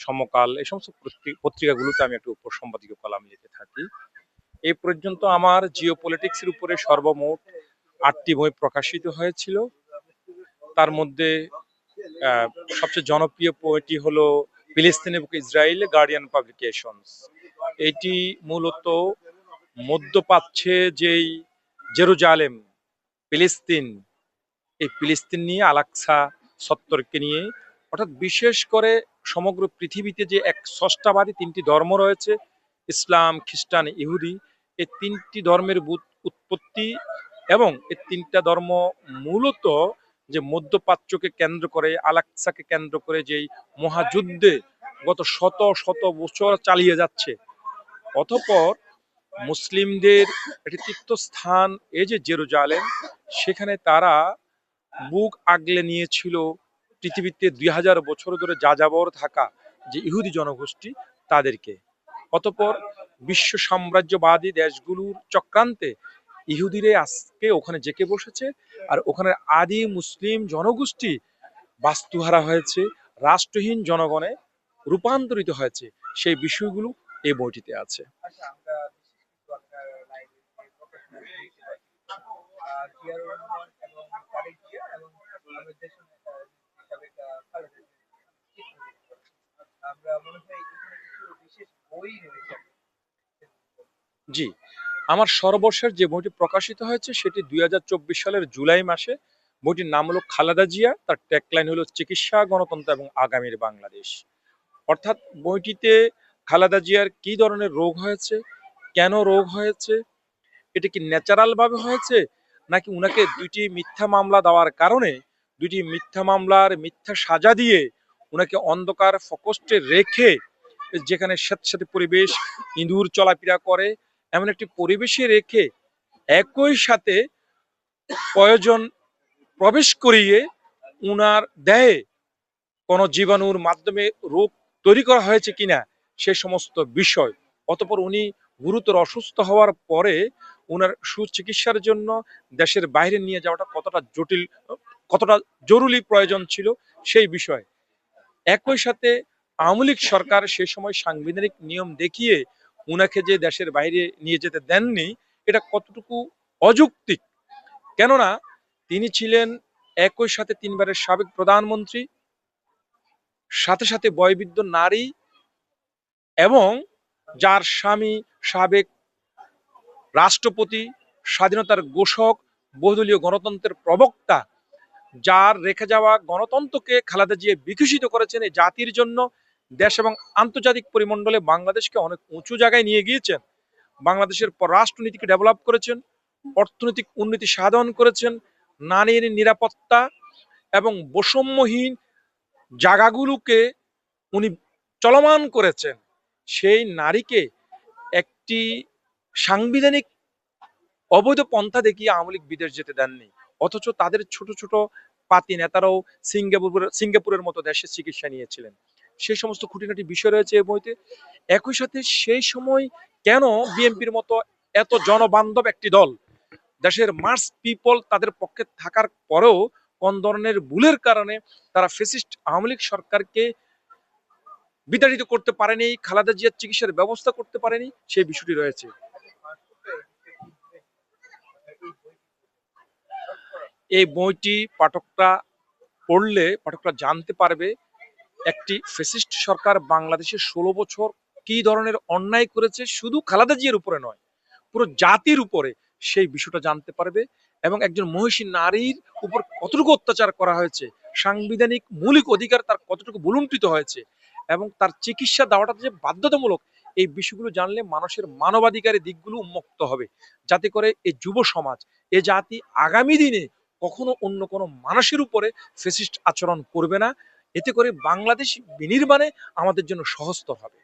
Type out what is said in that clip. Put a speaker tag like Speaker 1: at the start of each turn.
Speaker 1: সমকাল এই সমস্ত পত্রিকাগুলোতে আমি একটু উপসম্পাদকীয় কলাম লিখে থাকি। এই পর্যন্ত আমার জিও পলিটিক্সের উপরে সর্বমোট ৮টি বই প্রকাশিত হয়েছিল। তার মধ্যে সবচেয়ে জনপ্রিয় বইটি হলো ফিলিস্তিন এবং ইসরায়েল গার্ডিয়ান পাবলিকেশনস। এটি মূলত মধ্যপ্রাচ্যে যেই জেরুজালেম, ফিলিস্তিন, এই ফিলিস্তিন নিয়ে, আল-আকসা চত্বরকে নিয়ে, অর্থাৎ বিশেষ করে সমগ্র পৃথিবীতে যে এক স্রষ্টাবাদী তিনটি ধর্ম রয়েছে, ইসলাম, খ্রিস্টান, ইহুদি, এই তিনটি ধর্মের উৎপত্তি এবং এই তিনটা ধর্ম মূলত যে মধ্যপ্রাচ্যকে কেন্দ্র করে, আল-আকসাকে কেন্দ্র করে যেই মহাযুদ্ধে গত শত শত বছর চালিয়ে যাচ্ছে। অতঃপর মুসলিমদের একটি তীর্থস্থান এই যে জেরুজালেম, সেখানে তারা বুক আগলে নিয়েছিল পৃথিবীতে ২০০০ বছর ধরে যাযাবর থাকা যে ইহুদি জনগোষ্ঠী তাদেরকে। অতঃপর বিশ্ব সাম্রাজ্যবাদী দেশগুলোর চক্রান্তে ইহুদিরে আজকে ওখানে জেঁকে বসেছে, আর ওখানে আদি মুসলিম জনগোষ্ঠী বাস্তুহারা হয়েছে, রাষ্ট্রহীন জনগণে রূপান্তরিত হয়েছে। সেই বিষয়গুলো এই বইটিতে আছে। জি, আমার সর্বশেষ যে বইটি প্রকাশিত হয়েছে সেটি ২০২৪ সালের জুলাই মাসে। বইটির নাম হলো খালেদা জিয়া, তার ট্যাগলাইন হলো চিকিৎসা, গণতন্ত্র এবং আগামীর বাংলাদেশ। অর্থাৎ বইটিতে খালেদা জিয়ার কি ধরনের রোগ হয়েছে, কেন রোগ হয়েছে, এটা কি ন্যাচারাল ভাবে হয়েছে, নাকি উনাকে দুইটি মিথ্যা মামলা দেওয়ার কারণে, দুইটি মিথ্যা মামলার মিথ্যা সাজা দিয়ে উনাকে অন্ধকার প্রকোষ্ঠে রেখে, যেখানে স্যাঁতস্যাঁতে পরিবেশ, ইঁদুর চলাফেরা করে এমন একটি পরিবেশে রেখে একই সাথে প্রয়োজন প্রবেশ করিয়ে উনার দেহে কোনো জীবাণুর মাধ্যমে রোগ তৈরি করা হয়েছে কিনা সে সমস্ত বিষয়। অতঃপর উনি গুরুতর অসুস্থ হওয়ার পরে উনার সুচিকিৎসার জন্য দেশের বাইরে নিয়ে যাওয়াটা কতটা জটিল, কতটা জরুরি প্রয়োজন ছিল সেই বিষয়। একই সাথে আওয়ামী লীগ সরকার সে সময় সাংবিধানিক নিয়ম দেখিয়ে উনাকে যে দেশের বাইরে নিয়ে যেতে দেননি, এটা কতটুকু অযৌক্তিক। কেননা তিনি ছিলেন একই সাথে 3বারের সাবেক প্রধানমন্ত্রী, সাথে সাথে বয়োবৃদ্ধ নারী, এবং যার স্বামী সাবেক রাষ্ট্রপতি, স্বাধীনতার ঘোষক, বহুদলীয় গণতন্ত্রের প্রবক্তা, যার রেখে যাওয়া গণতন্ত্রকে খালেদা জিয়া বিকশিত করেছেন এই জাতির জন্য। দেশ এবং আন্তর্জাতিক পরিমণ্ডলে বাংলাদেশকে অনেক উঁচু জায়গায় নিয়ে গিয়েছেন, বাংলাদেশের পররাষ্ট্রনীতিকে ডেভেলপ করেছেন, অর্থনৈতিক উন্নতি সাধন করেছেন, নারীর নিরাপত্তা এবং বৈষম্যহীন জায়গাগুলোকে উনি চলমান করেছেন। সেই নারীকে একটি সাংবিধানিক অবৈধ পন্থা দেখিয়ে আওয়ামী লীগ বিদেশ যেতে দেননি, অথচ তাদের ছোট ছোট পাতি নেতারাও সিঙ্গাপুরের মতো দেশে চিকিৎসা নিয়েছিলেন। সেই সমস্ত খুঁটিনাটি বিষয় রয়েছে এই বইতে। একই সাথে সেই সময় কেন বিএনপির মতো এত জনবান্ধব একটি দল, দেশের মাস পিপল তাদের পক্ষে থাকার পরেও কোন ধরনের ভুলের কারণে তারা ফ্যাসিস্ট আওয়ামী লীগ সরকারকে বিতাড়িত করতে পারেনি, খালেদা জিয়ার চিকিৎসার ব্যবস্থা করতে পারেনি, সেই বিষয়টি রয়েছে। এই বইটি পাঠকরা পড়লে পাঠকরা জানতে পারবে একটি ফ্যাসিস্ট সরকার বাংলাদেশে 16 বছর কি ধরনের অন্যায় করেছে, শুধু খালেদা জিয়ার উপরে নয়, পুরো জাতির উপরে, সেই বিষয়টা জানতে পারবে। এবং একজন মহিষী নারীর উপর কতটুকু অত্যাচার করা হয়েছে, সাংবিধানিক মৌলিক অধিকার তার কতটুকু ভুলুণ্ঠিত হয়েছে, এবং তার চিকিৎসা দেওয়াটা যে বাধ্যতামূলক, এই বিষয়গুলো জানলে মানুষের মানবাধিকারের দিকগুলো উন্মুক্ত হবে, যাতে করে এই যুব সমাজ, এ জাতি আগামী দিনে কখনো অন্য কোনো মানুষের উপরে ফ্যাসিস্ট আচরণ করবে না। এতে করে বাংলাদেশ বিনির্মাণে আমাদের জন্য সহজতর হবে।